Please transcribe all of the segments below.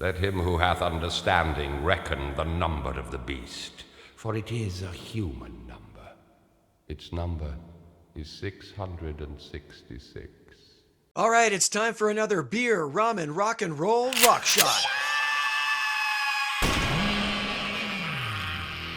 Let him who hath understanding reckon the number of the beast, for it is a human number. Its number is 666. All right, it's time for another beer, rum, and rock rock shot.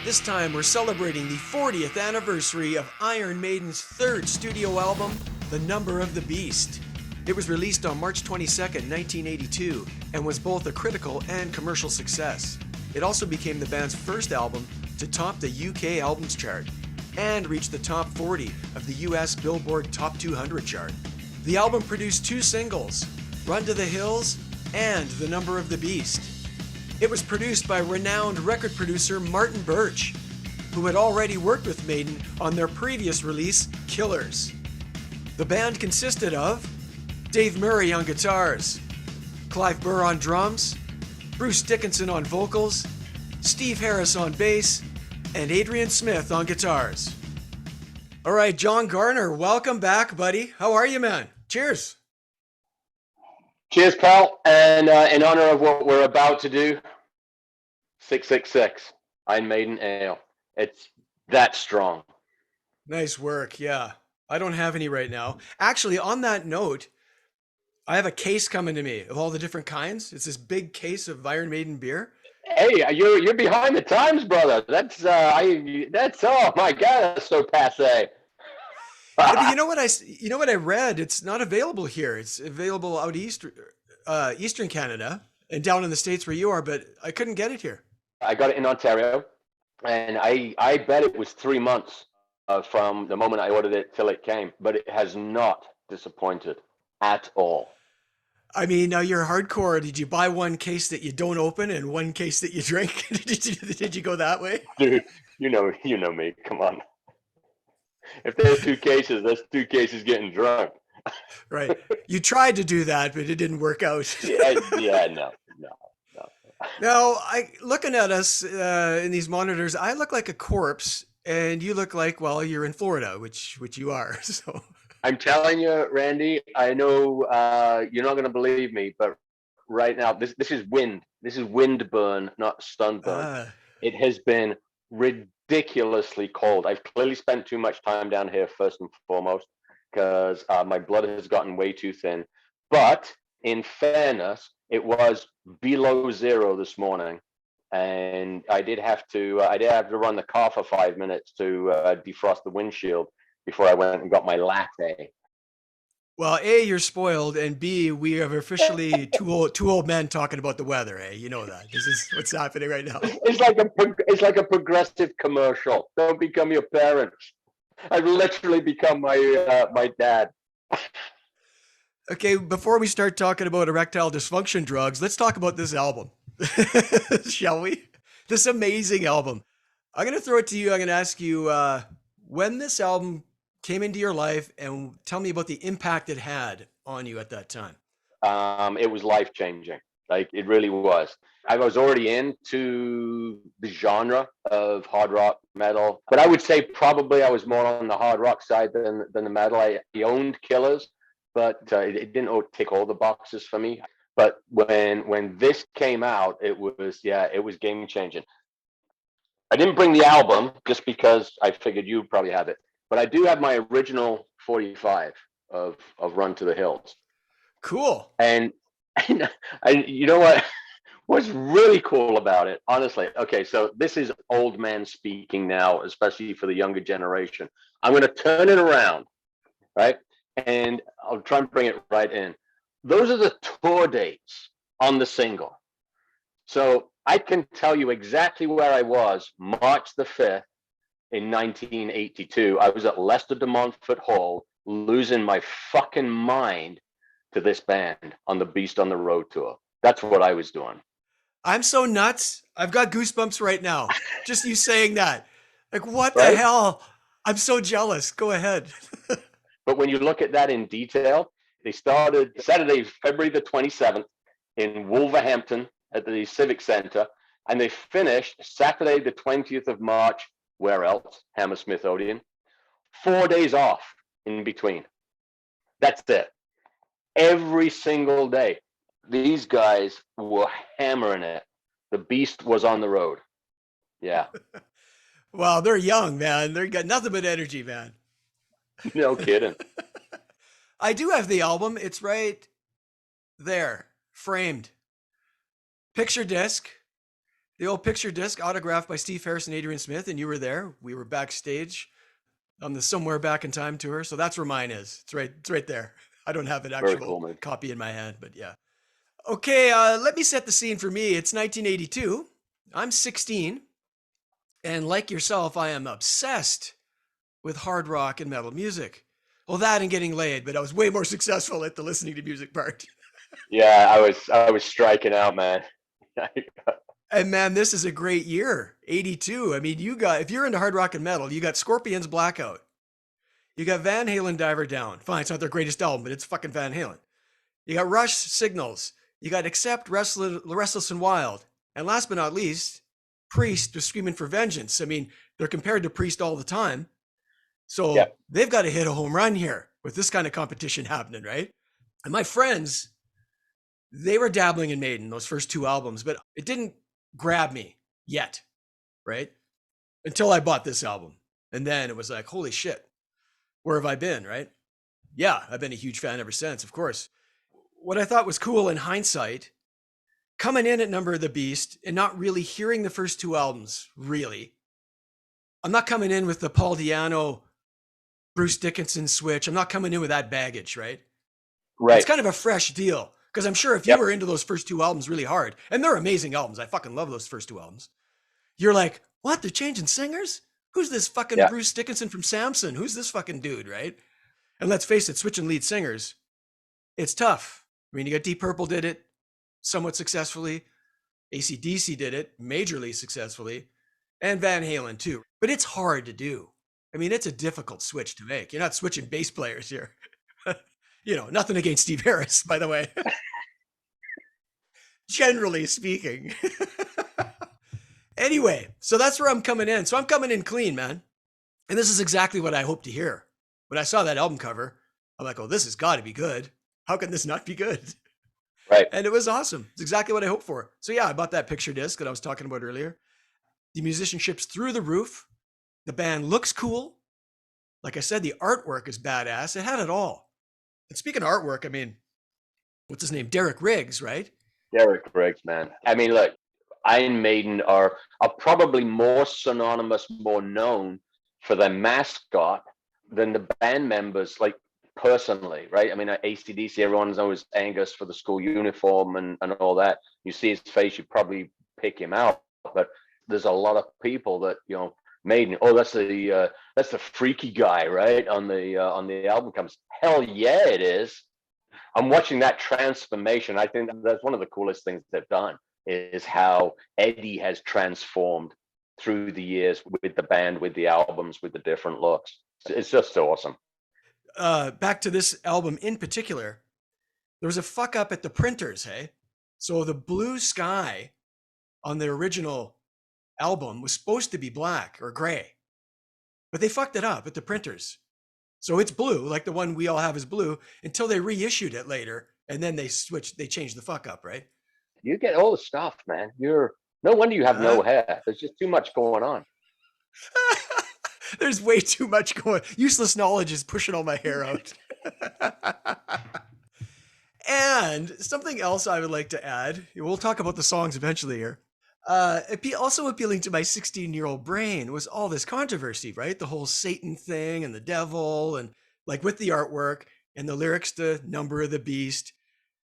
This time we're celebrating the 40th anniversary of Iron Maiden's third studio album, The Number of the Beast. It was released on March 22nd, 1982, and was both a critical and commercial success. It also became the band's first album to top the UK Albums Chart and reach the top 40 of the US Billboard Top 200 chart. The album produced two singles, Run to the Hills and The Number of the Beast. It was produced by renowned record producer Martin Birch, who had already worked with Maiden on their previous release, Killers. The band consisted of Dave Murray on guitars, Clive Burr on drums, Bruce Dickinson on vocals, Steve Harris on bass, and Adrian Smith on guitars. All right, Jon Garner, welcome back, buddy. How are you, man? Cheers. Cheers, pal. And in honor of what we're about to do, 666, Iron Maiden Ale. It's that strong. Nice work, yeah. I don't have any right now. Actually, on that note, I have a case coming to me of all the different kinds. It's this big case of Iron Maiden beer. Hey, you're behind the times, brother. That's oh my god, that's so passe. Yeah, but you know what I read? It's not available here. It's available out east, Eastern Canada and down in the States where you are, but I couldn't get it here. I got it in Ontario, and I bet it was 3 months from the moment I ordered it till it came, but it has not disappointed at all. I mean, now you're hardcore. Did you buy one case that you don't open and one case that you drink? Did you go that way? Dude, you know me. Come on. If there's two cases, that's two cases getting drunk. Right. You tried to do that, but it didn't work out. No. Now, looking at us in these monitors, I look like a corpse, and you look like, well, you're in Florida, which you are. So I'm telling you, Randy, I know you're not going to believe me, but right now, this is wind. This is wind burn, not sunburn. It has been ridiculously cold. I've clearly spent too much time down here, first and foremost, because my blood has gotten way too thin. But in fairness, it was below zero this morning, and I did have to run the car for 5 minutes to defrost the windshield before I went and got my latte. Well, A, you're spoiled, and B, we are officially two old men talking about the weather. You know that. This is what's happening right now. It's like a progressive commercial. Don't become your parents. I've literally become my dad. Okay, before we start talking about erectile dysfunction drugs, let's talk about this album, shall we? This amazing album. I'm going to throw it to you. I'm going to ask you when this album came into your life, and tell me about the impact it had on you at that time. It was life-changing. Like, it really was. I was already into the genre of hard rock metal, but I would say probably I was more on the hard rock side than the metal. I owned Killers, but it didn't tick all the boxes for me. But when this came out, it was game-changing. I didn't bring the album just because I figured you probably have it. But I do have my original 45 of Run to the Hills. Cool. And you know what? What's really cool about it, honestly, okay, so this is old man speaking now, especially for the younger generation. I'm going to turn it around, right? And I'll try and bring it right in. Those are the tour dates on the single. So I can tell you exactly where I was March the 5th. In 1982, I was at Leicester de Montfort Hall, losing my fucking mind to this band on the Beast on the Road tour. That's what I was doing. I'm so nuts. I've got goosebumps right now. Just you saying that. Like, what Right? the hell? I'm so jealous. Go ahead. But when you look at that in detail, they started Saturday, February the 27th in Wolverhampton at the Civic Center, and they finished Saturday, the 20th of March. Where else? Hammersmith Odeon. 4 days off in between. That's it. Every single day. these guys were hammering it. The beast was on the road. Yeah, Well, they're young, man. They got nothing but energy, man. no kidding. I do have the album. It's right there, framed. Picture disc. The old picture disc autographed by Steve Harris and Adrian Smith, and you were there. We were backstage on the Somewhere Back in Time tour. So that's where mine is. It's right there. I don't have an Very actual cool, man. copy in my hand, but yeah. Okay, let me set the scene for me. It's 1982. I'm 16. And like yourself, I am obsessed with hard rock and metal music. Well, that and getting laid, but I was way more successful at the listening to music part. Yeah, I was striking out, man. And man, this is a great year, 82. I mean, if you're into hard rock and metal, you got Scorpions Blackout. You got Van Halen Diver Down. Fine, it's not their greatest album, but it's fucking Van Halen. You got Rush Signals. You got Accept, Restless and Wild. And last but not least, Priest was Screaming for Vengeance. I mean, they're compared to Priest all the time. So Yeah. they've got to hit a home run here with this kind of competition happening, right? And my friends, they were dabbling in Maiden, those first two albums, but it didn't grab me yet, right? Until I bought this album. And then it was like, holy shit, where have I been, right? Yeah, I've been a huge fan ever since, of course. What I thought was cool in hindsight, coming in at Number of the Beast and not really hearing the first two albums, really. I'm not coming in with the Paul Di'Anno, Bruce Dickinson switch. I'm not coming in with that baggage, right? Right. It's kind of a fresh deal. Because I'm sure if you were into those first two albums really hard, and they're amazing albums, I fucking love those first two albums. You're like, what? They're changing singers? Who's this fucking Bruce Dickinson from Samson? Who's this fucking dude, right? And let's face it, switching lead singers, it's tough. I mean, you got Deep Purple did it somewhat successfully. AC/DC did it majorly successfully. And Van Halen too. But it's hard to do. I mean, it's a difficult switch to make. You're not switching bass players here. You know, nothing against Steve Harris, by the way. Generally speaking. Anyway, so that's where I'm coming in. So I'm coming in clean, man. And this is exactly what I hope to hear. When I saw that album cover, I'm like, oh, this has got to be good. How can this not be good? Right. And it was awesome. It's exactly what I hoped for. So yeah, I bought that picture disc that I was talking about earlier. The musicianship's through the roof. The band looks cool. Like I said, the artwork is badass. It had it all. And speaking of artwork, I mean, what's his name? Derek Riggs, right? Derek Riggs, man. I mean, look, Iron Maiden are probably more synonymous, more known for their mascot than the band members, like personally, right? I mean, at AC/DC, everyone knows Angus for the school uniform and all that. You see his face, you probably pick him out. But there's a lot of people that, you know, Maiden, oh, that's the freaky guy, right? On the album comes. Hell yeah, it is. I'm watching that transformation. I think that's one of the coolest things they've done is how Eddie has transformed through the years with the band, with the albums, with the different looks. It's just so awesome. Back to this album in particular, there was a fuck up at the printers, hey? So the blue sky on the original album was supposed to be black or gray, but they fucked it up at the printers. So it's blue, like the one we all have is blue, until they reissued it later, and then they changed the fuck up, right? You get all the stuff, man. No wonder you have no hair. There's just too much going on. There's way too much going. Useless knowledge is pushing all my hair out. And something else I would like to add, we'll talk about the songs eventually here. Also appealing to my 16-year-old brain was all this controversy, right? The whole Satan thing and the devil and like with the artwork and the lyrics to Number of the Beast.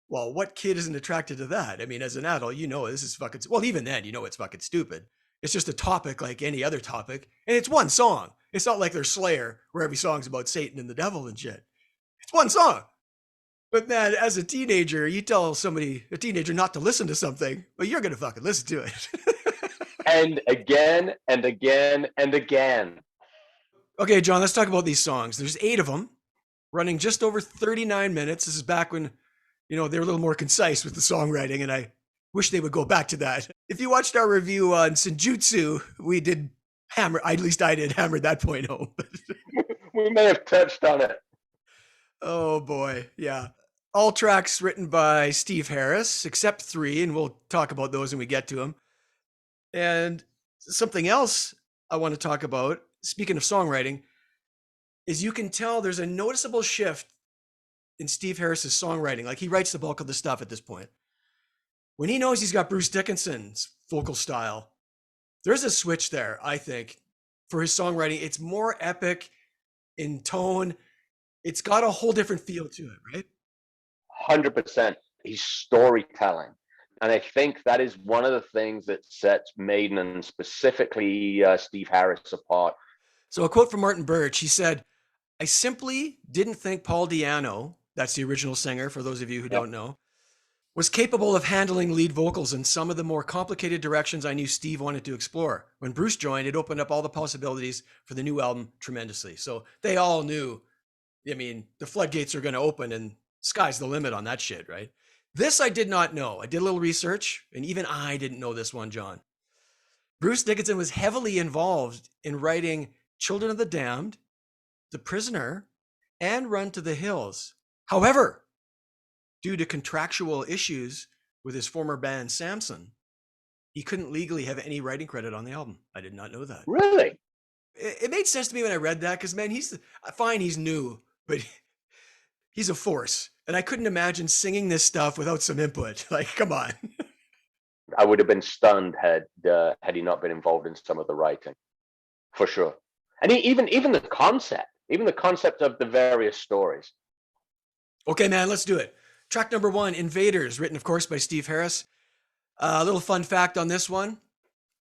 Well, what kid isn't attracted to that? I mean, as an adult, you know, this is fucking, well, even then, you know, it's fucking stupid. It's just a topic like any other topic. And it's one song. It's not like there's Slayer where every song's about Satan and the devil and shit. It's one song. But man, as a teenager, you tell a teenager not to listen to something, but you're going to fucking listen to it. And again, and again, and again. Okay, John, let's talk about these songs. There's 8 of them running just over 39 minutes. This is back when, you know, they were a little more concise with the songwriting, and I wish they would go back to that. If you watched our review on Senjutsu, we did hammer that point home. We may have touched on it. Oh boy, yeah. All tracks written by Steve Harris, except 3, and we'll talk about those when we get to them. And something else I want to talk about, speaking of songwriting, is you can tell there's a noticeable shift in Steve Harris's songwriting. Like, he writes the bulk of the stuff at this point. When he knows he's got Bruce Dickinson's vocal style, there's a switch there, I think, for his songwriting. It's more epic in tone. It's got a whole different feel to it, right? 100%. He's storytelling. And I think that is one of the things that sets Maiden and specifically Steve Harris apart. So a quote from Martin Birch, he said, "I simply didn't think Paul Di'Anno," that's the original singer for those of you who don't know, "was capable of handling lead vocals in some of the more complicated directions I knew Steve wanted to explore. When Bruce joined, it opened up all the possibilities for the new album tremendously." So they all knew, I mean, the floodgates are going to open and sky's the limit on that shit, right? This I did not know. I did a little research, and even I didn't know this one, John. Bruce Dickinson was heavily involved in writing Children of the Damned, The Prisoner, and Run to the Hills. However, due to contractual issues with his former band Samson, he couldn't legally have any writing credit on the album. I did not know that. Really? It made sense to me when I read that, because, man, he's fine, he's new, but he's a force. And I couldn't imagine singing this stuff without some input. Like, come on. I would have been stunned had he not been involved in some of the writing, for sure. And even the concept of the various stories. Okay, man, let's do it. Track number 1, Invaders, written, of course, by Steve Harris. A little fun fact on this one.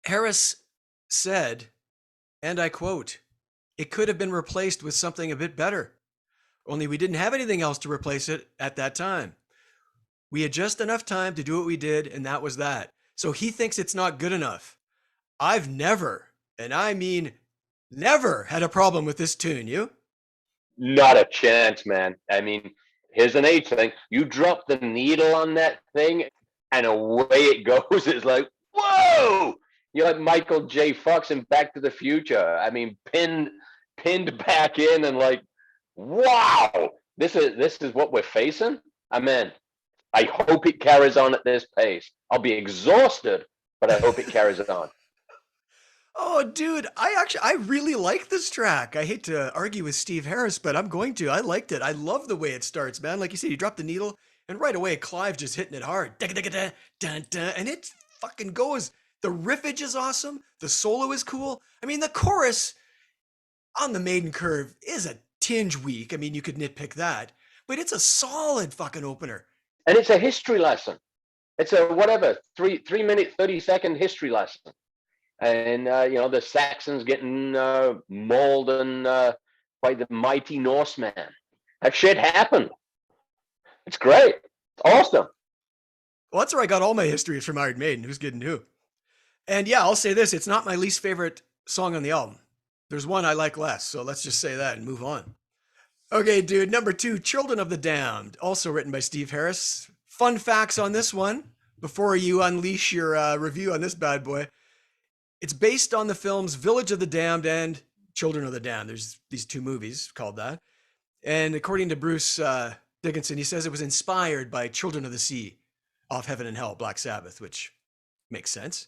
Harris said, and I quote, "It could have been replaced with something a bit better. Only we didn't have anything else to replace it at that time. We had just enough time to do what we did, and that was that." So he thinks it's not good enough. I've never, and I mean never, had a problem with this tune. You? Not a chance, man. I mean, here's an age thing. You drop the needle on that thing, and away it goes. It's like, whoa! You're like Michael J. Fox in Back to the Future. I mean, pinned back in, and like, wow, this is what we're facing. I'm in. I hope it carries on at this pace. I'll be exhausted, but I hope it carries on. Oh, dude, I really like this track. I hate to argue with Steve Harris, but I'm going to. I liked it. I love the way it starts, man. Like you said, you drop the needle, and right away, Clive just hitting it hard. And it fucking goes. The riffage is awesome. The solo is cool. I mean, the chorus on the Maiden Curve is a tinge weak. I mean, you could nitpick that, but it's a solid fucking opener. And it's a history lesson. It's a whatever, 3 minute, 30-second history lesson. And, the Saxons getting mauled by the mighty Norseman. That shit happened. It's great. It's awesome. Well, that's where I got all my histories from Iron Maiden. Who's good and who? And yeah, I'll say this. It's not my least favorite song on the album. There's one I like less. So let's just say that and move on. Okay, dude. Number 2, Children of the Damned. Also written by Steve Harris. Fun facts on this one before you unleash your review on this bad boy. It's based on the films Village of the Damned and Children of the Damned. There's these 2 movies called that. And according to Bruce Dickinson, he says it was inspired by Children of the Sea off Heaven and Hell, Black Sabbath, which makes sense.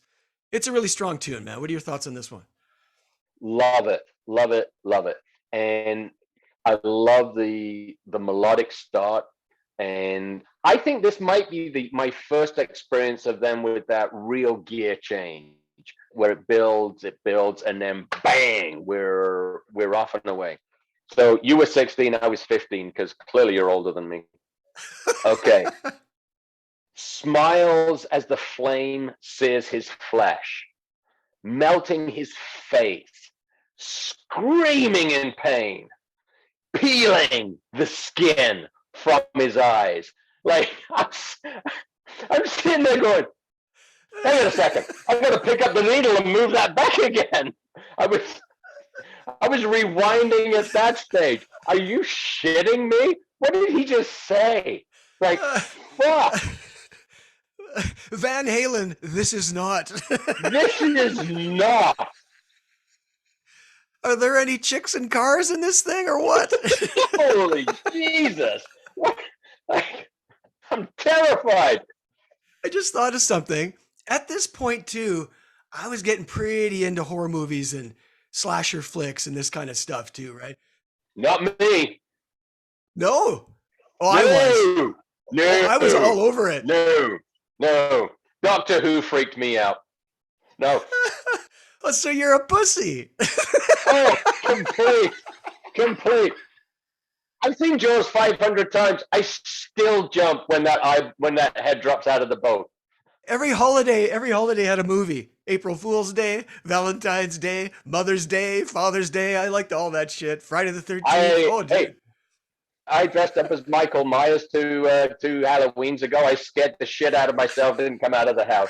It's a really strong tune, man. What are your thoughts on this one? Love it. Love it. Love it. And I love the melodic start. And I think this might be my first experience of them with that real gear change, where it builds, and then bang, we're off and away. So you were 16, I was 15, because clearly you're older than me. Okay. Smiles as the flame sears his flesh, melting his face, screaming in pain, peeling the skin from his eyes. Like, I'm sitting there going, hang on a second, I'm gonna pick up the needle and move that back again. I was rewinding at that stage. Are you shitting me? What did he just say? Like, fuck. Van Halen, this is not. This is not. Are there any chicks and cars in this thing or what? Holy Jesus. What? Like, right. I just thought of something. At this point, too, I was getting pretty into horror movies and slasher flicks and this kind of stuff, too, right? Not me. No. Oh, I was. No. Oh, I was all No. over it. No. No. Doctor Who freaked me out. No. Oh, so you're a pussy. Oh, complete. I've seen Jaws 500 times. I still jump when that head drops out of the boat. Every holiday had a movie. April Fool's Day, Valentine's Day, Mother's Day, Father's Day. I liked all that shit. Friday the 13th. Oh, dude. Hey, I dressed up as Michael Myers two Halloweens ago. I scared the shit out of myself. Didn't come out of the house.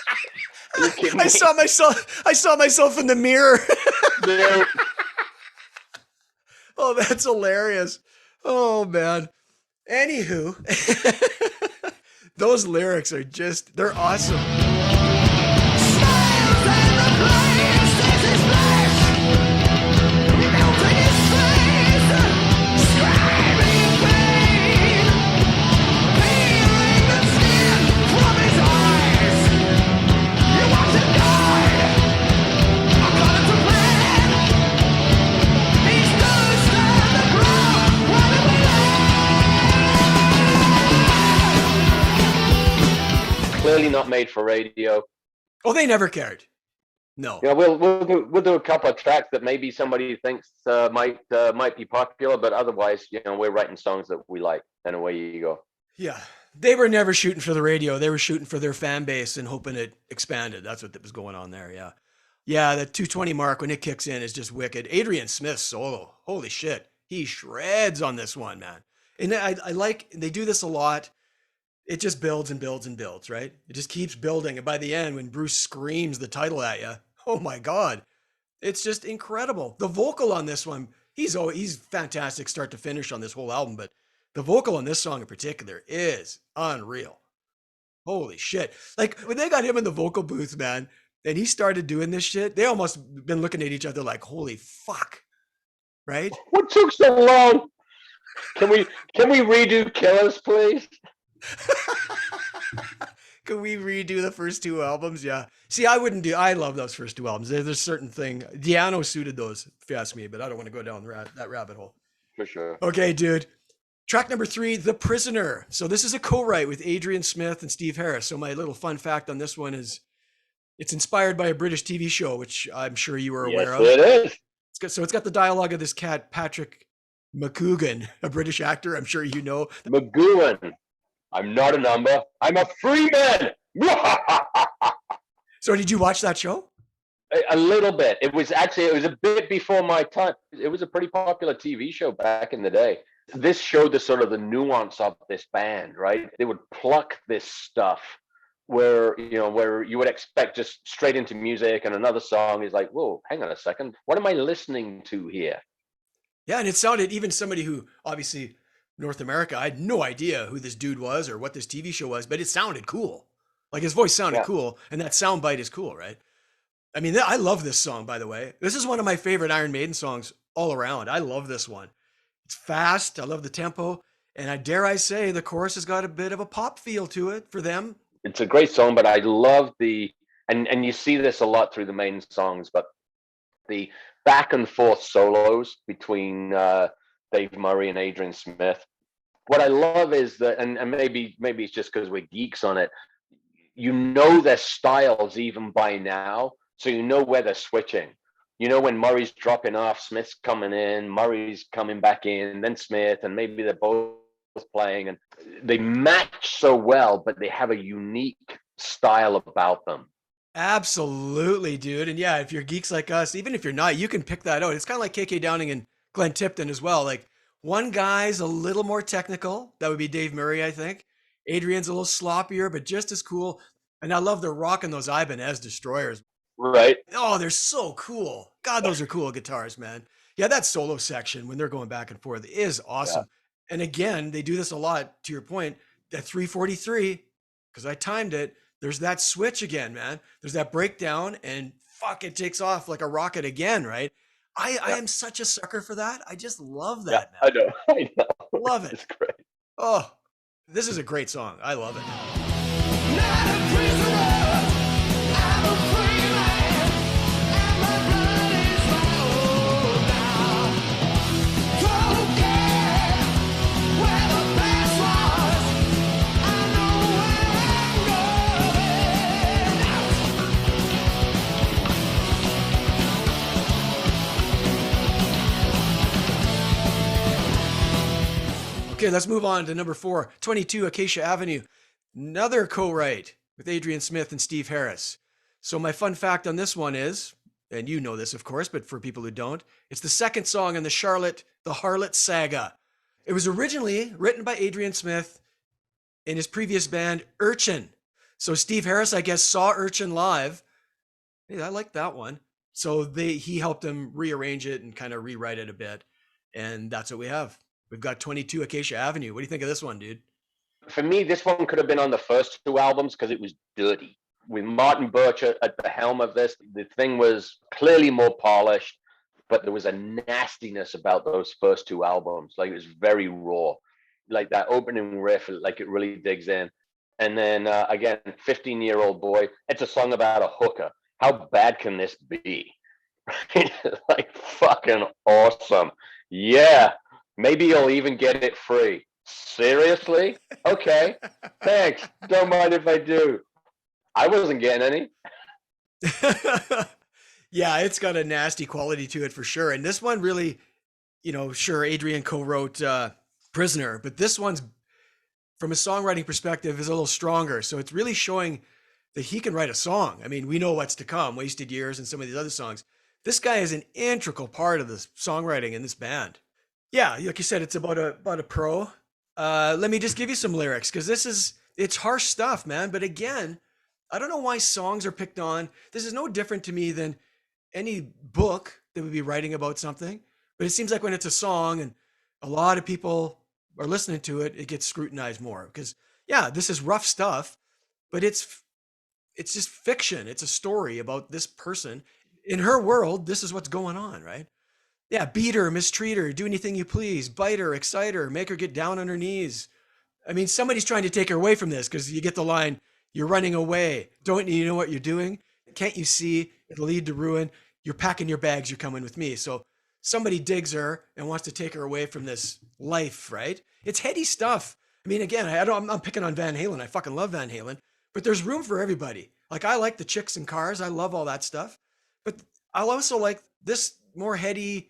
Are you kidding me? I saw myself in the mirror. No. Oh, that's hilarious. Oh, man. Anywho, those lyrics are they're awesome. Clearly not made for radio. Oh, they never cared. No. Yeah, we'll do a couple of tracks that maybe somebody thinks might be popular, but otherwise, we're writing songs that we like, and away you go. Yeah, they were never shooting for the radio. They were shooting for their fan base and hoping it expanded. That's what was going on there. Yeah, yeah. The 220 mark when it kicks in is just wicked. Adrian Smith's solo, holy shit, he shreds on this one, man. And I like they do this a lot. It just builds and builds and builds, right? It just keeps building. And by the end, when Bruce screams the title at you, oh my God, it's just incredible. The vocal on this one, he's fantastic start to finish on this whole album, but the vocal on this song in particular is unreal. Holy shit. Like when they got him in the vocal booth, man, and he started doing this shit, they almost been looking at each other like, holy fuck. Right? What took so long? Can we redo Killers, please? Can we redo the first two albums? Yeah. See, I love those first two albums. There's a certain thing. Diano suited those, if you ask me, but I don't want to go down that rabbit hole. For sure. Okay, dude. Track number 3, The Prisoner. So this is a co-write with Adrian Smith and Steve Harris. So my little fun fact on this one is it's inspired by a British TV show, which I'm sure you were aware of. Yes, it is. It's got the dialogue of this cat, Patrick McGoogan, a British actor. I'm sure you know. McGoohan. I'm not a number. I'm a free man. So did you watch that show? A little bit. It was a bit before my time. It was a pretty popular TV show back in the day. This showed the sort of the nuance of this band, right? They would pluck this stuff where you would expect just straight into music, and another song is like, whoa, hang on a second. What am I listening to here? Yeah, and it sounded, even somebody who obviously North America, I had no idea who this dude was or what this TV show was, but it sounded cool. Like his voice sounded cool, and that sound bite is cool, right? I mean, I love this song, by the way. This is one of my favorite Iron Maiden songs all around. I love this one. It's fast. I love the tempo. And I say the chorus has got a bit of a pop feel to it for them. It's a great song, but I love and you see this a lot through the Maiden songs, but the back and forth solos between Dave Murray and Adrian Smith. What I love is that, and maybe it's just because we're geeks on it, their styles even by now, so you know where they're switching. You know when Murray's dropping off, Smith's coming in, Murray's coming back in, then Smith, and maybe they're both playing, and they match so well, but they have a unique style about them. Absolutely, dude. And yeah, if you're geeks like us, even if you're not, you can pick that out. It's kind of like KK Downing and Glenn Tipton as well. Like one guy's a little more technical. That would be Dave Murray, I think. Adrian's a little sloppier, but just as cool. And I love the rocking those Ibanez Destroyers. Right. Oh, they're so cool. God, those are cool guitars, man. Yeah, that solo section when they're going back and forth is awesome. Yeah. And again, they do this a lot, to your point, that 343, because I timed it, there's that switch again, man. There's that breakdown, and fuck, it takes off like a rocket again, right? I am such a sucker for that. I just love that, man. I know. Love it. It's great. Oh, this is a great song. I love it. Okay, let's move on to number 4, 22 Acacia Avenue. Another co-write with Adrian Smith and Steve Harris. So my fun fact on this one is, and you know this of course, but for people who don't, it's the second song in the Harlot saga. It was originally written by Adrian Smith in his previous band, Urchin. So Steve Harris, I guess, saw Urchin live. Hey, I like that one. So he helped him rearrange it and kind of rewrite it a bit. And that's what we have. We've got 22 Acacia Avenue. What do you think of this one, dude? For me, this one could have been on the first 2 albums because it was dirty. With Martin Birch at the helm of this, the thing was clearly more polished, but there was a nastiness about those first 2 albums. Like, it was very raw. Like that opening riff, like it really digs in. And then again, 15-year-old boy, it's a song about a hooker. How bad can this be? Like, fucking awesome. Yeah. Maybe you'll even get it free. Seriously? Okay. Thanks. Don't mind if I do. I wasn't getting any. Yeah, it's got a nasty quality to it for sure. And this one really, sure, Adrian co-wrote Prisoner, but this one's, from a songwriting perspective, is a little stronger. So it's really showing that he can write a song. I mean, we know what's to come, Wasted Years and some of these other songs. This guy is an integral part of the songwriting in this band. Yeah, like you said, it's about a pro. Let me just give you some lyrics, because it's harsh stuff, man. But again, I don't know why songs are picked on. This is no different to me than any book that would be writing about something. But it seems like when it's a song and a lot of people are listening to it, it gets scrutinized more. Because yeah, this is rough stuff, but it's just fiction. It's a story about this person. In her world, this is what's going on, right? Yeah, beat her, mistreat her, do anything you please, bite her, excite her, make her get down on her knees. I mean, somebody's trying to take her away from this, because you get the line, you're running away. Don't you know what you're doing? Can't you see? It'll lead to ruin. You're packing your bags, you're coming with me. So somebody digs her and wants to take her away from this life, right? It's heady stuff. I mean, again, I'm picking on Van Halen. I fucking love Van Halen, but there's room for everybody. Like, I like the chicks and cars. I love all that stuff, but I also like this more heady,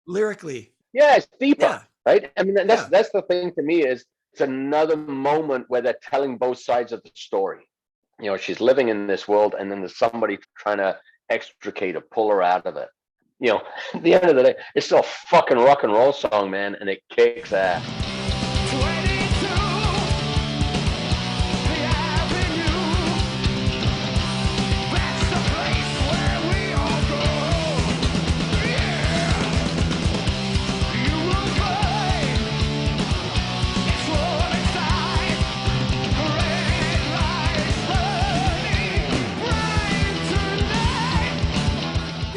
lyrically. Yeah, it's deeper, Yeah. right? I mean, that's the thing to me, is it's another moment where they're telling both sides of the story. She's living in this world, and then there's somebody trying to extricate her, pull her out of it. At the end of the day, it's still a fucking rock and roll song, man, and it kicks ass.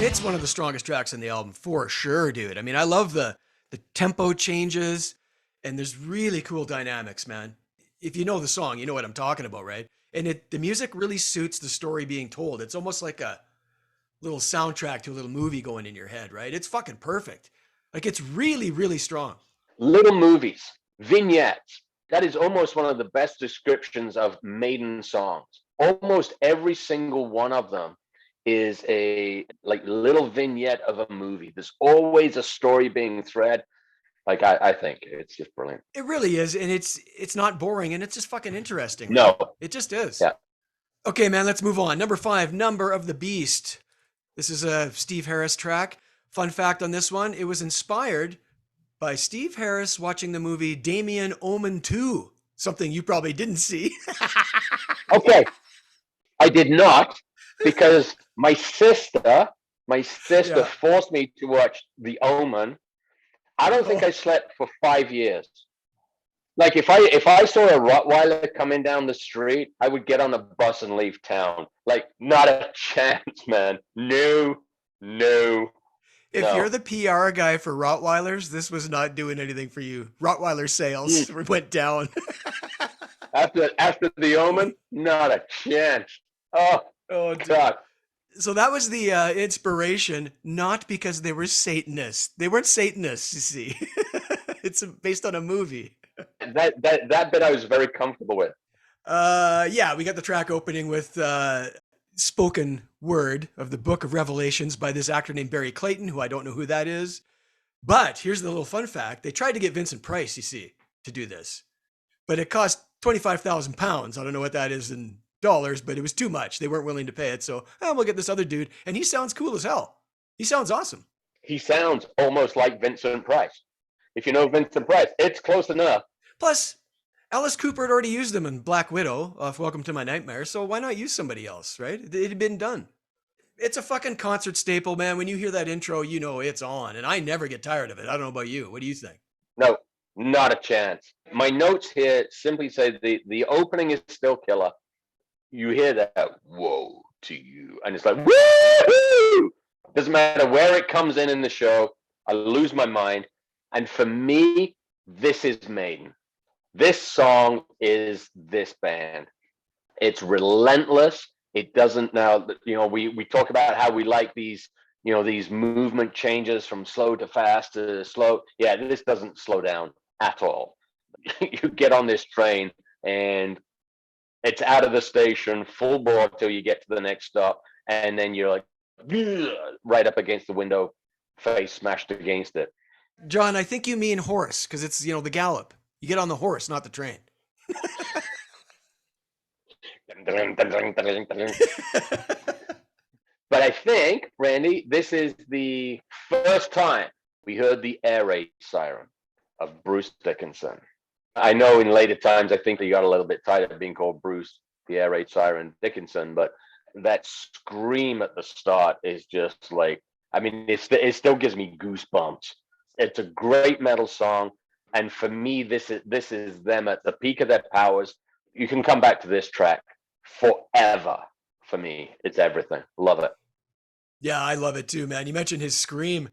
It's one of the strongest tracks in the album for sure, dude. I mean, I love the tempo changes, and there's really cool dynamics, man. If you know the song, you know what I'm talking about, right? And the music really suits the story being told. It's almost like a little soundtrack to a little movie going in your head, right? It's fucking perfect. Like, it's really, really strong. Little movies, vignettes. That is almost one of the best descriptions of Maiden songs. Almost every single one of them is a little vignette of a movie. There's always a story being thread. Like, I think it's just brilliant. It really is, and it's not boring, and it's just fucking interesting. Right? No, it just is. Yeah. Okay, man, let's move on. Number 5, Number of the Beast. This is a Steve Harris track. Fun fact on this one, it was inspired by Steve Harris watching the movie Damien Omen 2, something you probably didn't see. Okay, I did not, because my sister forced me to watch The Omen. I don't think I slept for 5 years. Like, if I saw a Rottweiler coming down the street, I would get on a bus and leave town. Like, not a chance, man. No. If you're the PR guy for Rottweilers, this was not doing anything for you. Rottweiler sales went down. After the Omen, not a chance. Oh Oh, dude. God. So that was the inspiration, not because they were Satanists. They weren't Satanists, you see. It's based on a movie. That bit I was very comfortable with. Yeah, we got the track opening with spoken word of the Book of Revelations by this actor named Barry Clayton, who I don't know who that is. But here's the little fun fact. They tried to get Vincent Price, you see, to do this. But it cost £25,000. I don't know what that is in dollars, but it was too much. They weren't willing to pay it. So we'll get this other dude. And he sounds cool as hell. He sounds awesome. He sounds almost like Vincent Price. If you know Vincent Price, it's close enough. Plus, Alice Cooper had already used them in Black Widow off Welcome to My Nightmare. So why not use somebody else, right? It had been done. It's a fucking concert staple, man. When you hear that intro, you know it's on. And I never get tired of it. I don't know about you. What do you think? No, not a chance. My notes here simply say the opening is still killer. You hear that, woe to you. And it's like, woo! Doesn't matter where it comes in the show. I lose my mind. And for me, this is Maiden. This song is this band. It's relentless. It doesn't now, we talk about how we like these, these movement changes from slow to fast to slow. Yeah, this doesn't slow down at all. You get on this train and it's out of the station, full bore till you get to the next stop. And then you're like, right up against the window, face smashed against it. John, I think you mean horse, because it's, the gallop. You get on the horse, not the train. But I think, Randy, this is the first time we heard the air raid siren of Bruce Dickinson. I know in later times, I think he got a little bit tired of being called Bruce, the air raid siren Dickinson, but that scream at the start is just like, I mean, it still gives me goosebumps. It's a great metal song. And for me, this is them at the peak of their powers. You can come back to this track forever. For me, it's everything. Love it. Yeah, I love it too, man. You mentioned his scream.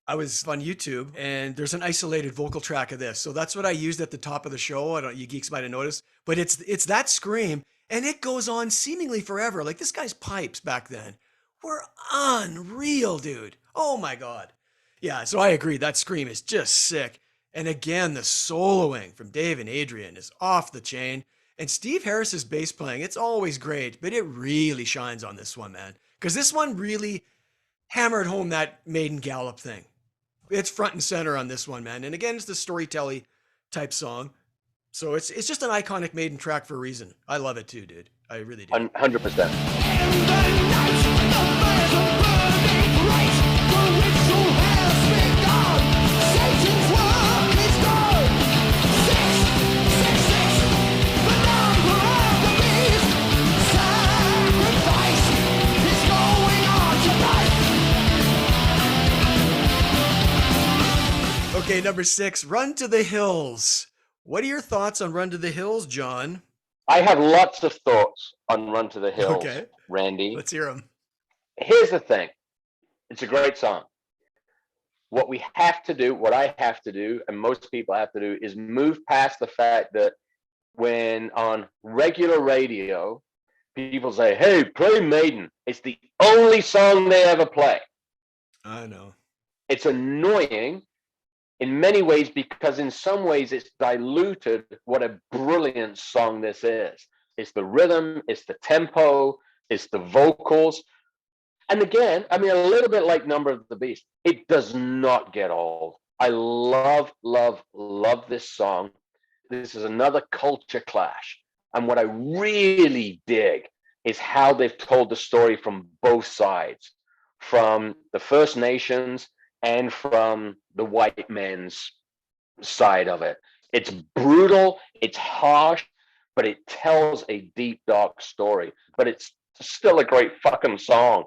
I was on YouTube and there's an isolated vocal track of this. So that's what I used at the top of the show. I don't, you geeks might have noticed, but it's that scream and it goes on seemingly forever. Like this guy's pipes back then were unreal, dude. Oh my God. Yeah. So I agree. That scream is just sick. And again, the soloing from Dave and Adrian is off the chain. And Steve Harris's bass playing, it's always great, but it really shines on this one, man. Because this one really hammered home that Maiden Gallop thing. It's front and center on this one, man. And again, it's the storytelling type song. So it's just an iconic Maiden track for a reason. I love it too, dude. I really do. 100%. Okay, number 6, Run to the Hills. What are your thoughts on Run to the Hills, John? I have lots of thoughts on Run to the Hills, okay. Randy. Let's hear them. Here's the thing. It's a great song. What we have to do, what I have to do, and most people have to do, is move past the fact that when on regular radio, people say, hey, play Maiden. It's the only song they ever play. I know. It's annoying in many ways because in some ways it's diluted what a brilliant song this is. It's the rhythm, it's the tempo, it's the vocals. And again, I mean, a little bit like Number of the Beast, it does not get old. I love, love, love this song. This is another culture clash. And what I really dig is how they've told the story from both sides, from the First Nations and from the white man's side of it. It's brutal, it's harsh, but it tells a deep, dark story. But it's still a great fucking song.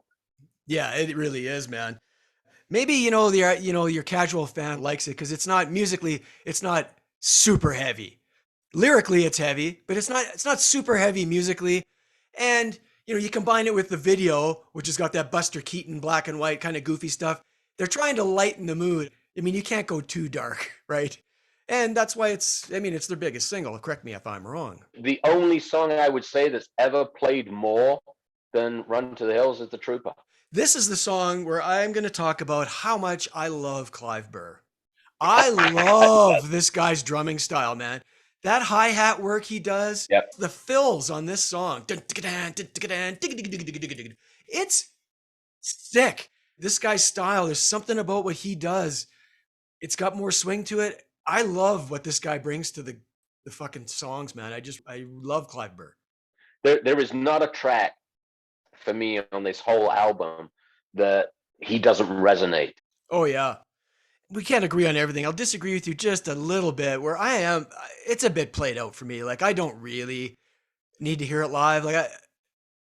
Yeah, it really is, man. Maybe your casual fan likes it because it's not musically, it's not super heavy. Lyrically, it's heavy, but it's not super heavy musically. And you combine it with the video, which has got that Buster Keaton black and white kind of goofy stuff. They're trying to lighten the mood. I mean, you can't go too dark, right? And that's why it's their biggest single. Correct me if I'm wrong. The only song I would say that's ever played more than Run to the Hills is The Trooper. This is the song where I'm going to talk about how much I love Clive Burr. I love this guy's drumming style, man. That hi-hat work he does, Yep. the fills on this song. It's sick. This guy's style, there's something about what he does. It's got more swing to it. I love what this guy brings to the fucking songs, man. I love Clive Burr. There is not a track for me on this whole album that he doesn't resonate. Oh, yeah. We can't agree on everything. I'll disagree with you just a little bit. Where I am, it's a bit played out for me. Like, I don't really need to hear it live. Like,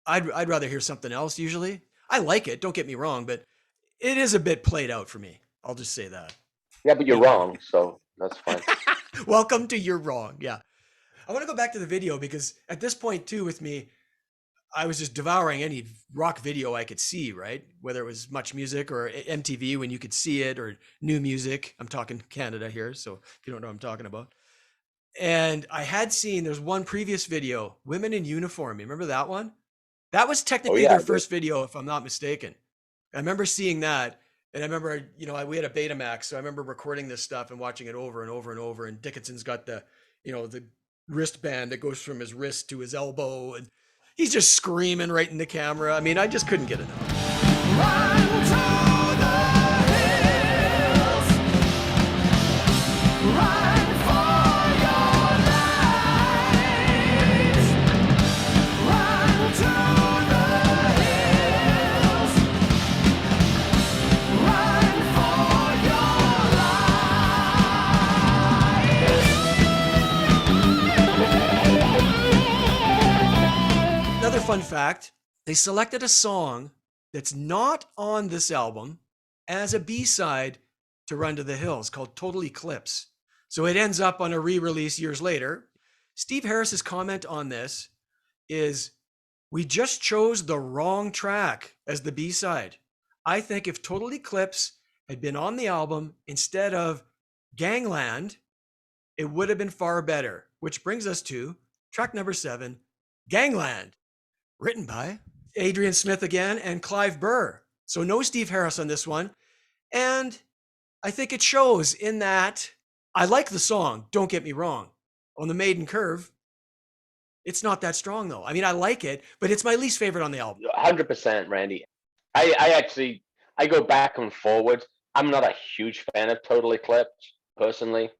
I'd rather hear something else usually. I like it, don't get me wrong, but it is a bit played out for me. I'll just say that. Yeah, but you're wrong, so that's fine. Welcome to You're Wrong. Yeah. I want to go back to the video because at this point too with me, I was just devouring any rock video I could see, right? Whether it was Much Music or MTV when you could see it, or New Music. I'm talking Canada here, so if you don't know what I'm talking about. And I had seen, there's one previous video, Women in Uniform. You remember that one? That was technically their first video, if I'm not mistaken. I remember seeing that. And I remember, we had a Betamax, so I remember recording this stuff and watching it over and over and over. And Dickinson's got the wristband that goes from his wrist to his elbow, and he's just screaming right in the camera. I mean, I just couldn't get enough. Run to the hills. Run for your lives. Run to the hills. Run for your lives. Another fun fact, they selected a song that's not on this album as a B-side to Run to the Hills called Total Eclipse. So it ends up on a re-release years later. Steve Harris's comment on this is, we just chose the wrong track as the B-side. I think if Total Eclipse had been on the album instead of Gangland, it would have been far better. Which brings us to track number 7, Gangland, written by Adrian Smith again and Clive Burr. So no Steve Harris on this one. And I think it shows in that I like the song, don't get me wrong. On the Maiden Curve, it's not that strong though. I mean, I like it, but it's my least favorite on the album. 100%, Randy. I go back and forward. I'm not a huge fan of Total Eclipse, personally.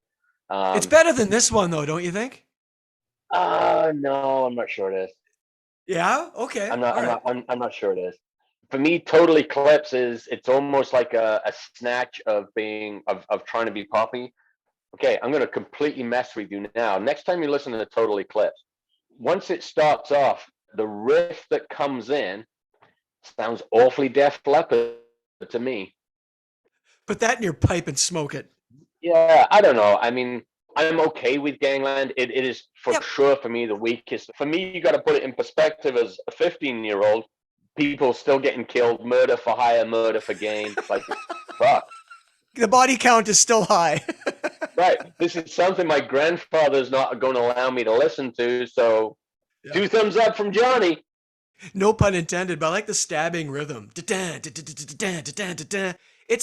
It's better than this one though, don't you think? No, I'm not sure it is. Yeah. Okay. I'm not sure it is. For me, Total Eclipse it's almost like a snatch of trying to be poppy. Okay, I'm gonna completely mess with you now. Next time you listen to the Total Eclipse, once it starts off, the riff that comes in sounds awfully Def Leppard to me. Put that in your pipe and smoke it. Yeah, I don't know. I mean, I'm okay with Gangland. It is for sure for me the weakest. For me, you got to put it in perspective as a 15-year-old. People still getting killed, murder for hire, murder for gain. Like, fuck. The body count is still high. Right. This is something my grandfather's not going to allow me to listen to. So, 2 thumbs up from Johnny. No pun intended, but I like the stabbing rhythm. It's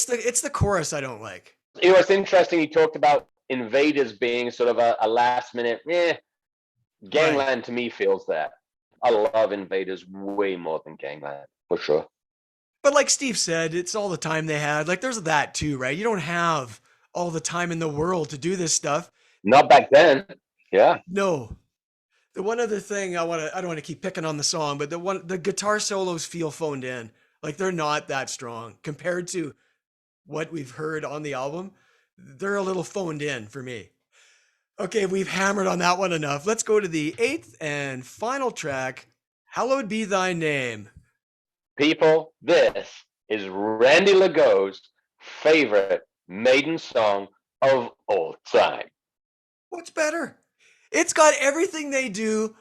the chorus I don't like. You know, it's interesting. He talked about Invaders being sort of a last minute. Gangland to me feels that. I love Invaders way more than Gangland, for sure. But like Steve said, it's all the time they had. Like, there's that too, right? You don't have all the time in the world to do this stuff. Not back then. Yeah. No. The one other thing I don't want to keep picking on the song, but the guitar solos feel phoned in. Like, they're not that strong compared to what we've heard on the album. They're a little phoned in for me. Okay, we've hammered on that one enough. Let's go to the 8th and final track, Hallowed Be Thy Name. People, this is Randy Legault's favorite Maiden song of all time. What's better? It's got everything they do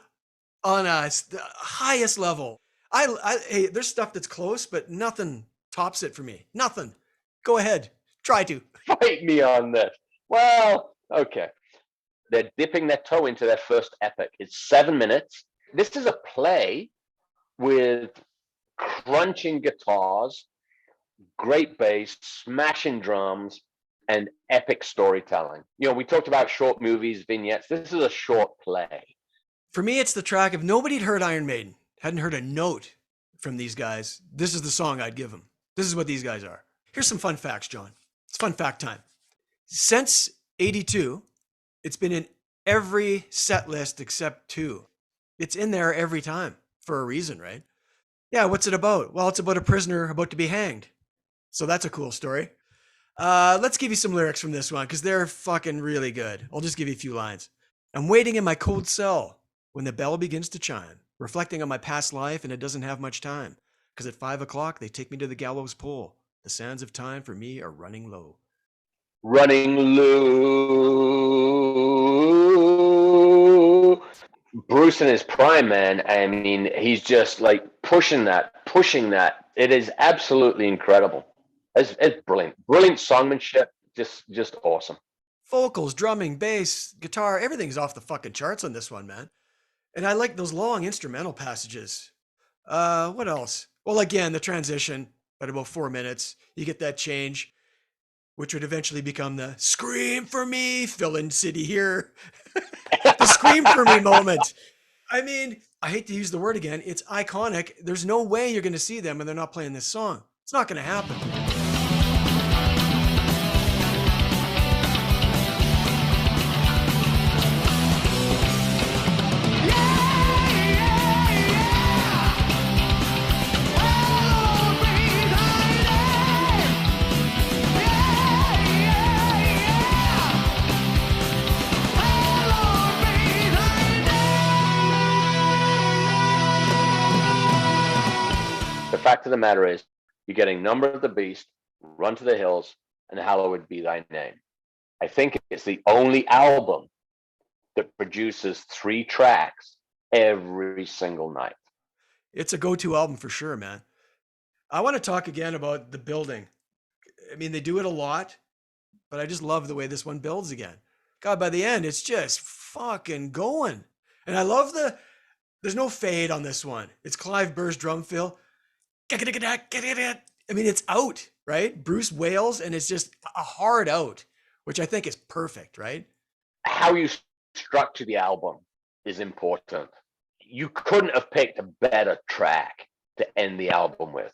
on the highest level. Hey, there's stuff that's close, but nothing tops it for me. Nothing. Go ahead. Try to. Fight me on this. Well, Okay. They're dipping their toe into their first epic. It's 7 minutes. This is a play with crunching guitars, great bass, smashing drums, and epic storytelling. You know, we talked about short movies, vignettes. This is a short play. For me, it's the track. If nobody had heard Iron Maiden, hadn't heard a note from these guys, this is the song I'd give them. This is what these guys are. Here's some fun facts, John. It's fun fact time. Since 82, it's been in every set list except 2. It's in there every time for a reason, right? Yeah, what's it about? Well, it's about a prisoner about to be hanged. So that's a cool story. Let's give you some lyrics from this one because they're fucking really good. I'll just give you a few lines. I'm waiting in my cold cell when the bell begins to chime, reflecting on my past life, and it doesn't have much time because at 5 o'clock they take me to the gallows pole. The sands of time for me are running low. Running low. Bruce in his prime, man. I mean, he's just like pushing that. It is absolutely incredible. It's brilliant. Brilliant songmanship. Just awesome. Vocals, drumming, bass, guitar, everything's off the fucking charts on this one, man. And I like those long instrumental passages. What else? Well, again, the transition at about 4 minutes, you get that change, which would eventually become the scream for me, fill in city here. The scream for me moment. I mean, I hate to use the word again. It's iconic. There's no way you're going to see them and they're not playing this song. It's not going to happen. The fact of the matter is, you're getting Number of the Beast, Run to the Hills, and Hallowed Be Thy Name. I think it's the only album that produces 3 tracks every single night. It's a go-to album for sure, man. I want to talk again about the building. I mean, they do it a lot, but I just love the way this one builds again. God, by the end, it's just fucking going. And I love there's no fade on this one. It's Clive Burr's drum fill. I mean, it's out, right? Bruce wails, and it's just a hard out, which I think is perfect, right? How you structure the album is important. You couldn't have picked a better track to end the album with.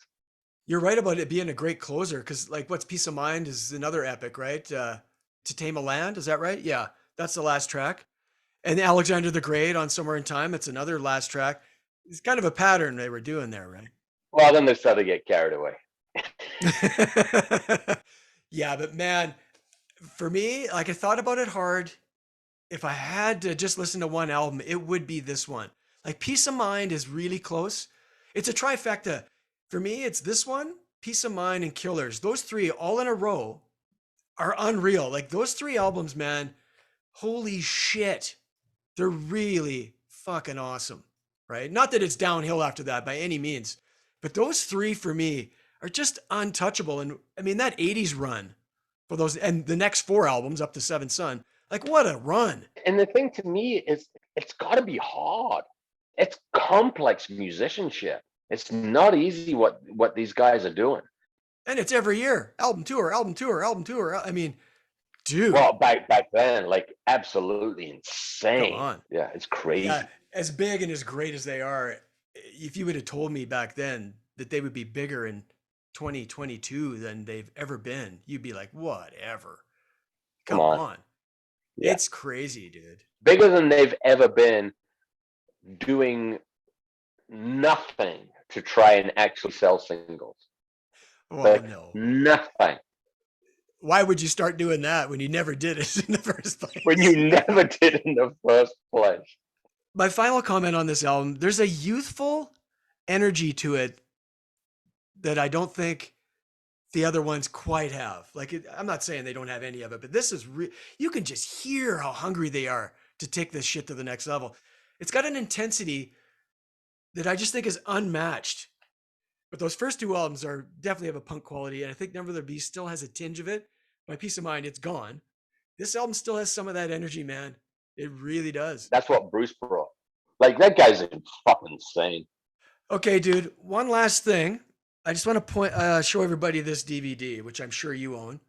You're right about it being a great closer, because like what's Peace of Mind is another epic, right? To Tame a Land, is that right? Yeah, that's the last track. And Alexander the Great on Somewhere in Time, it's another last track. It's kind of a pattern they were doing there, right? Well, then they started to get carried away. Yeah, but man, for me, like I thought about it hard. If I had to just listen to one album, it would be this one. Like Peace of Mind is really close. It's a trifecta. For me, it's this one, Peace of Mind, and Killers. Those 3 all in a row are unreal. Like those 3 albums, man, holy shit. They're really fucking awesome, right? Not that it's downhill after that by any means, but those 3 for me are just untouchable. And I mean, that 80s run for those, and the next 4 albums up to Seventh Son, like what a run. And the thing to me is, it's got to be hard. It's complex musicianship. It's not easy what these guys are doing. And it's every year, album tour. I mean, dude. Well, back then, like absolutely insane. Come on. Yeah, it's crazy. Yeah, as big and as great as they are, if you would have told me back then that they would be bigger in 2022 than they've ever been, you'd be like, whatever. Come on. Yeah. It's crazy, dude. Bigger than they've ever been, doing nothing to try and actually sell singles. Well, like, no. Nothing. Why would you start doing that when you never did it in the first place? When you never did in the first place. My final comment on this album, there's a youthful energy to it that I don't think the other ones quite have. Like, I'm not saying they don't have any of it, but this is you can just hear how hungry they are to take this shit to the next level. It's got an intensity that I just think is unmatched. But those first 2 albums definitely have a punk quality, and I think Number of the Beast still has a tinge of it. My Peace of Mind, it's gone. This album still has some of that energy, man. It really does. That's what Bruce brought. Like, that guy's fucking insane. Okay, dude. One last thing. I just want to show everybody this DVD, which I'm sure you own.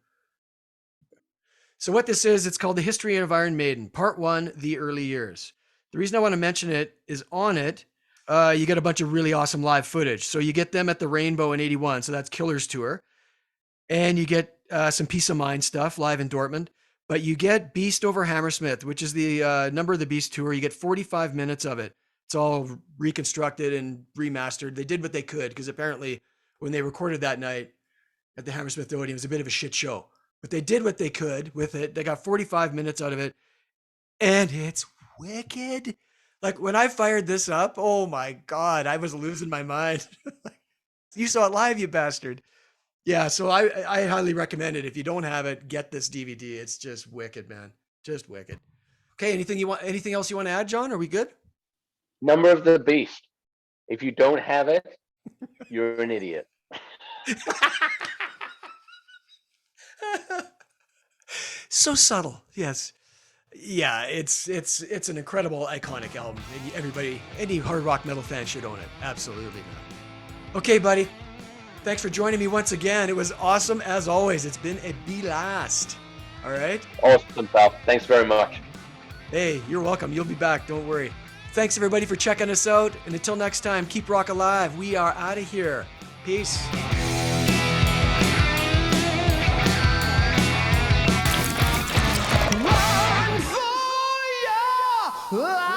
So what this is, it's called The History of Iron Maiden, Part 1, The Early Years. The reason I want to mention it is on it, you get a bunch of really awesome live footage. So you get them at the Rainbow in 81, so that's Killer's tour. And you get some Peace of Mind stuff live in Dortmund. But you get Beast over Hammersmith, which is the Number of the Beast tour. You get 45 minutes of it. It's all reconstructed and remastered. They did what they could, because apparently when they recorded that night at the Hammersmith Odeon, it was a bit of a shit show. But they did what they could with it. They got 45 minutes out of it. And it's wicked. Like, when I fired this up, oh my God, I was losing my mind. You saw it live, you bastard. Yeah, so I highly recommend it. If you don't have it, get this DVD. It's just wicked, man. Just wicked. Okay, anything else you want to add, John? Are we good? Number of the Beast. If you don't have it, you're an idiot. So subtle. Yes. Yeah, it's an incredible, iconic album. Everybody, any hard rock metal fan should own it. Absolutely, man. Okay, buddy. Thanks for joining me once again. It was awesome as always. It's been a blast. All right? Awesome, pal. Thanks very much. Hey, you're welcome. You'll be back. Don't worry. Thanks, everybody, for checking us out. And until next time, keep rock alive. We are out of here. Peace. Run for your life.